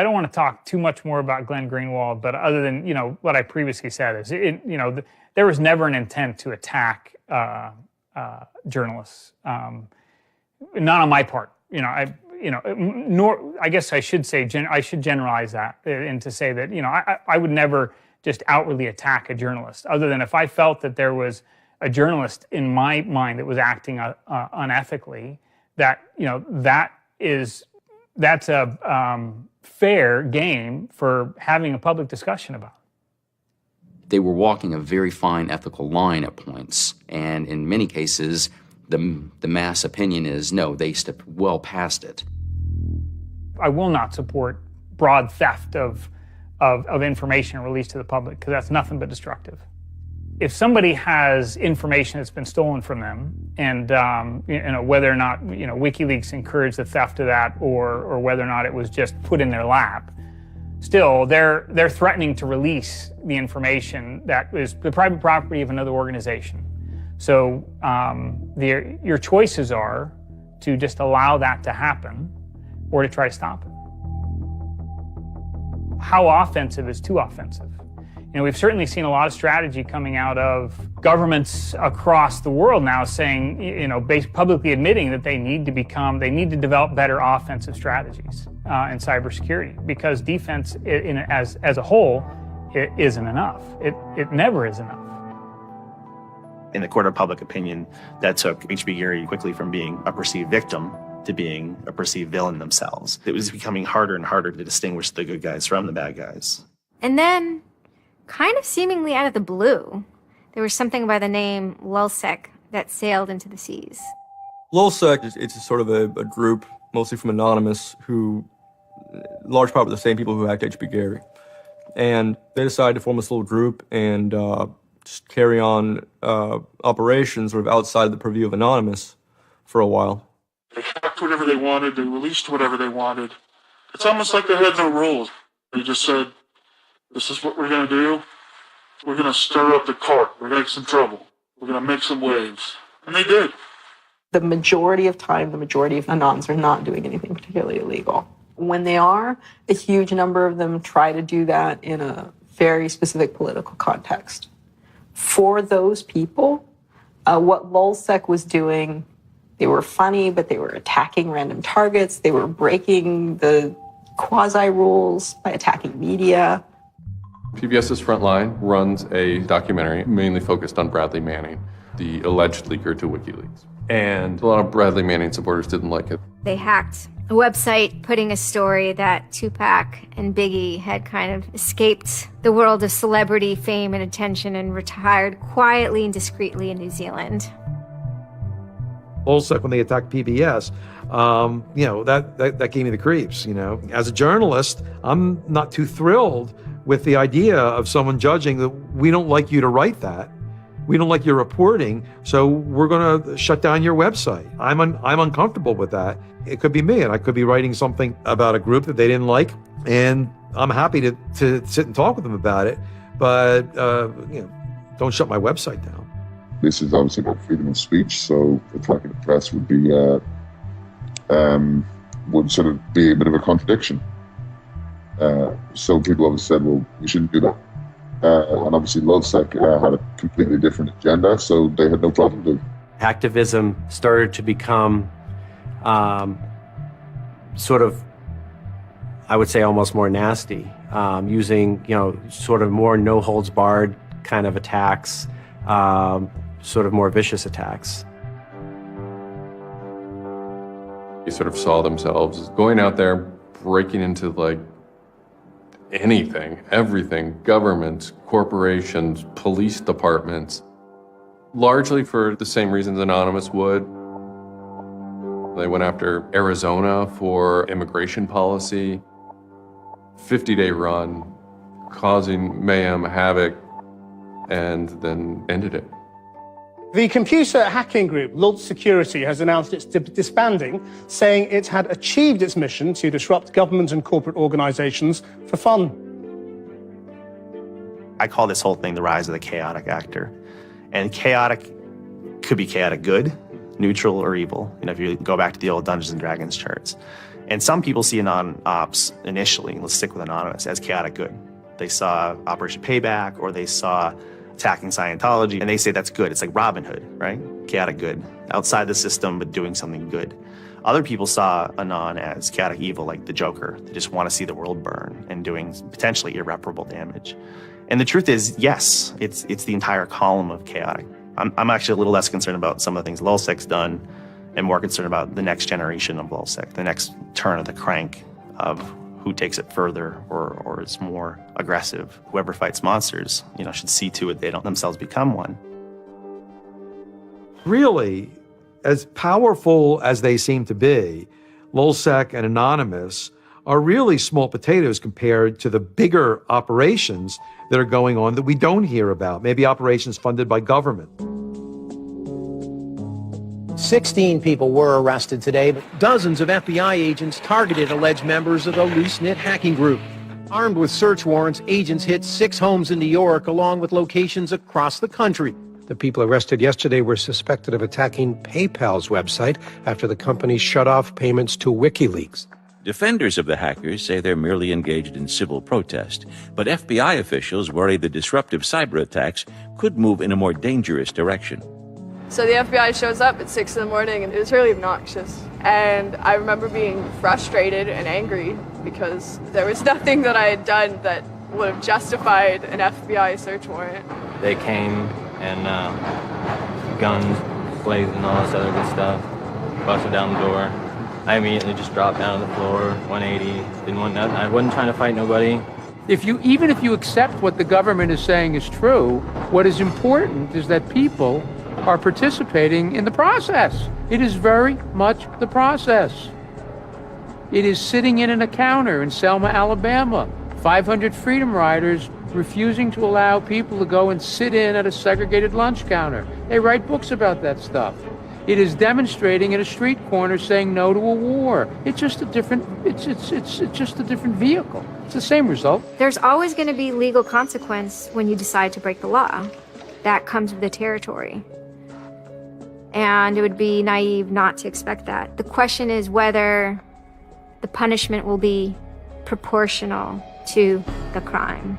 don't want to talk too much more about Glenn Greenwald, but other than, what I previously said is, there was never an intent to attack journalists, not on my part. Nor I guess I should say I should generalize that and to say that I would never just outwardly attack a journalist, other than if I felt that there was a journalist in my mind that was acting unethically. That's a fair game for having a public discussion about. They were walking a very fine ethical line at points, and in many cases, the mass opinion is, no, they stepped well past it. I will not support broad theft of information released to the public, because that's nothing but destructive. If somebody has information that's been stolen from them, and whether or not WikiLeaks encouraged the theft of that, or whether or not it was just put in their lap, still they're threatening to release the information that is the private property of another organization. So your choices are to just allow that to happen, or to try to stop it. How offensive is too offensive? We've certainly seen a lot of strategy coming out of governments across the world now saying, publicly admitting that they need to develop better offensive strategies in cybersecurity, because defense as a whole, it isn't enough. It never is enough. In the court of public opinion, that took H.B. Gary quickly from being a perceived victim to being a perceived villain themselves. It was becoming harder and harder to distinguish the good guys from the bad guys. And then, kind of seemingly out of the blue, there was something by the name Lulzsec that sailed into the seas. Lulzsec, it's sort of a group, mostly from Anonymous, who, large part of the same people who hacked H.B. Gary. And they decided to form this little group and just carry on operations sort of outside the purview of Anonymous for a while. They hacked whatever they wanted, they released whatever they wanted. It's almost like they had no rules. They just said, this is what we're going to do. We're going to stir up the cart. We're going to make some trouble. We're going to make some waves. And they did. The majority of time, the majority of Anons are not doing anything particularly illegal. When they are, a huge number of them try to do that in a very specific political context. For those people, what Lulzsec was doing, they were funny, but they were attacking random targets. They were breaking the quasi-rules by attacking media. PBS's Frontline runs a documentary mainly focused on Bradley Manning, the alleged leaker to WikiLeaks. And a lot of Bradley Manning supporters didn't like it. They hacked a website putting a story that Tupac and Biggie had kind of escaped the world of celebrity fame and attention and retired quietly and discreetly in New Zealand. Lulzsec when they attacked PBS, that gave me the creeps. As a journalist, I'm not too thrilled with the idea of someone judging that we don't like you to write that. We don't like your reporting, so we're going to shut down your website. I'm uncomfortable with that. It could be me, and I could be writing something about a group that they didn't like, and I'm happy to sit and talk with them about it. But don't shut my website down. This is obviously about freedom of speech, so attacking the press would be would sort of be a bit of a contradiction. So people always said, well, we shouldn't do that. And obviously Lulzsec had a completely different agenda, so they had no problem doing it. Activism started to become sort of, I would say, almost more nasty, using, sort of more no-holds-barred kind of attacks, sort of more vicious attacks. They sort of saw themselves as going out there, breaking into anything, everything, governments, corporations, police departments, largely for the same reasons Anonymous would. They went after Arizona for immigration policy, 50-day run, causing mayhem, havoc, and then ended it. The computer hacking group Lulz Security has announced it's disbanding, saying it had achieved its mission to disrupt government and corporate organizations for fun. I call this whole thing the rise of the chaotic actor. And chaotic could be chaotic good, neutral, or evil. If you go back to the old Dungeons and Dragons charts. And some people see Anon-Ops initially, let's stick with Anonymous, as chaotic good. They saw Operation Payback, or they saw attacking Scientology, and they say that's good. It's like Robin Hood, right? Chaotic good. Outside the system, but doing something good. Other people saw Anon as chaotic evil, like the Joker. They just want to see the world burn and doing potentially irreparable damage. And the truth is, yes, it's the entire column of chaotic. I'm actually a little less concerned about some of the things Lulzsec's done and more concerned about the next generation of Lulzsec, the next turn of the crank of who takes it further or is more aggressive. Whoever fights monsters, should see to it they don't themselves become one. Really, as powerful as they seem to be, Lulzsec and Anonymous are really small potatoes compared to the bigger operations that are going on that we don't hear about, maybe operations funded by government. 16 people were arrested today, but dozens of FBI agents targeted alleged members of the loose-knit hacking group. Armed with search warrants, agents hit 6 homes in New York, along with locations across the country. The people arrested yesterday were suspected of attacking PayPal's website after the company shut off payments to WikiLeaks. Defenders of the hackers say they're merely engaged in civil protest, but FBI officials worry the disruptive cyber attacks could move in a more dangerous direction. So the FBI shows up at 6 in the morning, and it was really obnoxious. And I remember being frustrated and angry because there was nothing that I had done that would have justified an FBI search warrant. They came and guns blazing and all this other good stuff, busted down the door. I immediately just dropped down to the floor, 180, didn't want nothing. I wasn't trying to fight nobody. Even if you accept what the government is saying is true, what is important is that people are participating in the process. It is very much the process. It is sitting in a counter in Selma, Alabama, 500 Freedom Riders refusing to allow people to go and sit in at a segregated lunch counter. They write books about that stuff. It is demonstrating at a street corner saying no to a war. It's just a different, it's just a different vehicle. It's the same result. There's always going to be legal consequence when you decide to break the law. That comes with the territory. And it would be naive not to expect that. The question is whether the punishment will be proportional to the crime.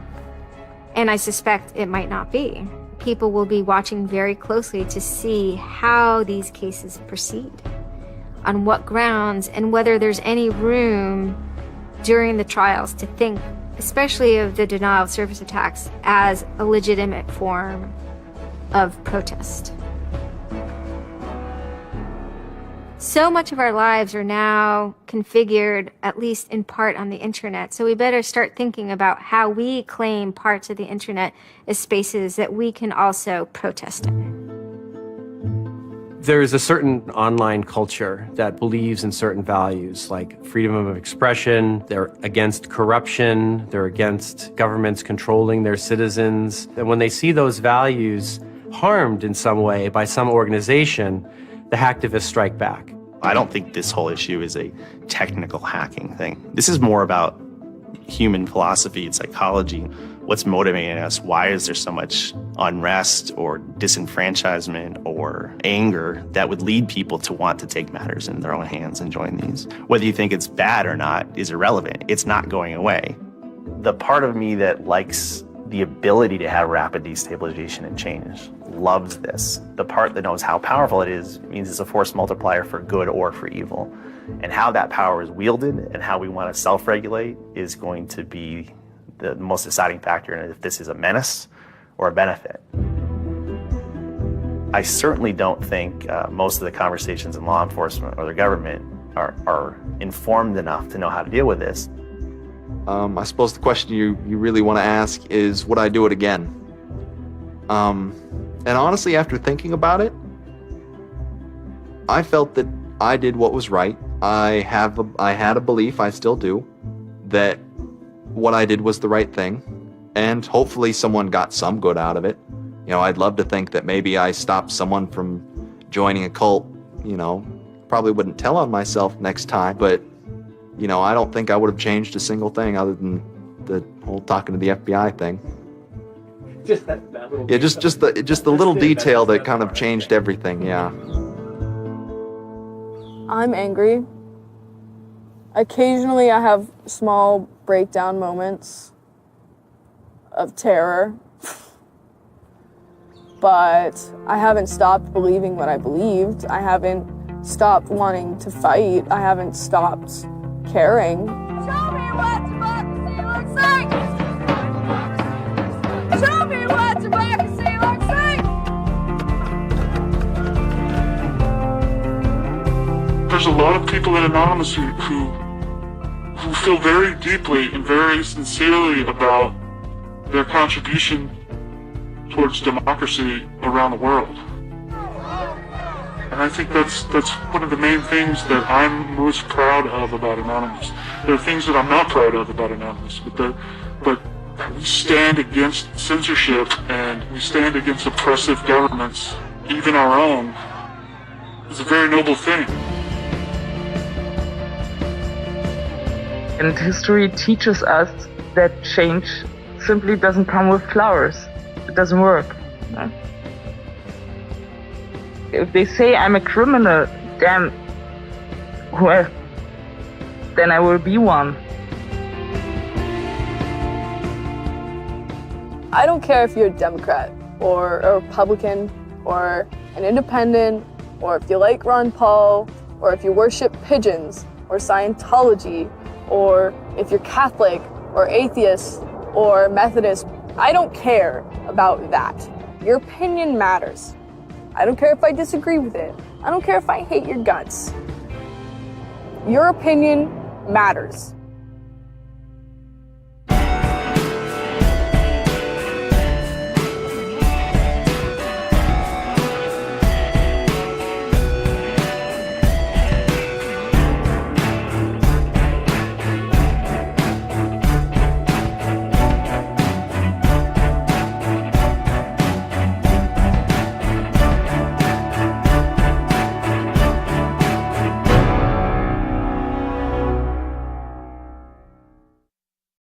And I suspect it might not be. People will be watching very closely to see how these cases proceed, on what grounds, and whether there's any room during the trials to think, especially of the denial of service attacks, as a legitimate form of protest. So much of our lives are now configured, at least in part, on the internet. So we better start thinking about how we claim parts of the internet as spaces that we can also protest in. There's a certain online culture that believes in certain values like freedom of expression. They're against corruption. They're against governments controlling their citizens. And when they see those values harmed in some way by some organization, the hacktivists strike back. I don't think this whole issue is a technical hacking thing. This is more about human philosophy and psychology. What's motivating us? Why is there so much unrest or disenfranchisement or anger that would lead people to want to take matters in their own hands and join these? Whether you think it's bad or not is irrelevant. It's not going away. The part of me that likes the ability to have rapid destabilization and change loves this. The part that knows how powerful it is means it's a force multiplier for good or for evil. And how that power is wielded and how we want to self-regulate is going to be the most deciding factor in if this is a menace or a benefit. I certainly don't think most of the conversations in law enforcement or the government are informed enough to know how to deal with this. I suppose the question you really want to ask is, would I do it again? And honestly, after thinking about it, I felt that I did what was right. I had a belief, I still do, that what I did was the right thing, and hopefully someone got some good out of it. You know, I'd love to think that maybe I stopped someone from joining a cult, you know, probably wouldn't tell on myself next time, but, you know, I don't think I would have changed a single thing other than the whole talking to the FBI thing. Just that little yeah, just the little detail that kind of changed everything, yeah. I'm angry. Occasionally I have small breakdown moments of terror, but I haven't stopped believing what I believed. I haven't stopped wanting to fight. I haven't stopped caring. Show me what democracy looks like! Show me what democracy looks like! There's a lot of people in Anonymous who feel very deeply and very sincerely about their contribution towards democracy around the world. And I think that's one of the main things that I'm most proud of about Anonymous. There are things that I'm not proud of about Anonymous, but we stand against censorship and we stand against oppressive governments, even our own. It's a very noble thing. And history teaches us that change simply doesn't come with flowers. It doesn't work. No? If they say I'm a criminal, then, well, then I will be one. I don't care if you're a Democrat or a Republican or an independent, or if you like Ron Paul, or if you worship pigeons or Scientology, or if you're Catholic or atheist or Methodist. I don't care about that. Your opinion matters. I don't care if I disagree with it. I don't care if I hate your guts. Your opinion matters.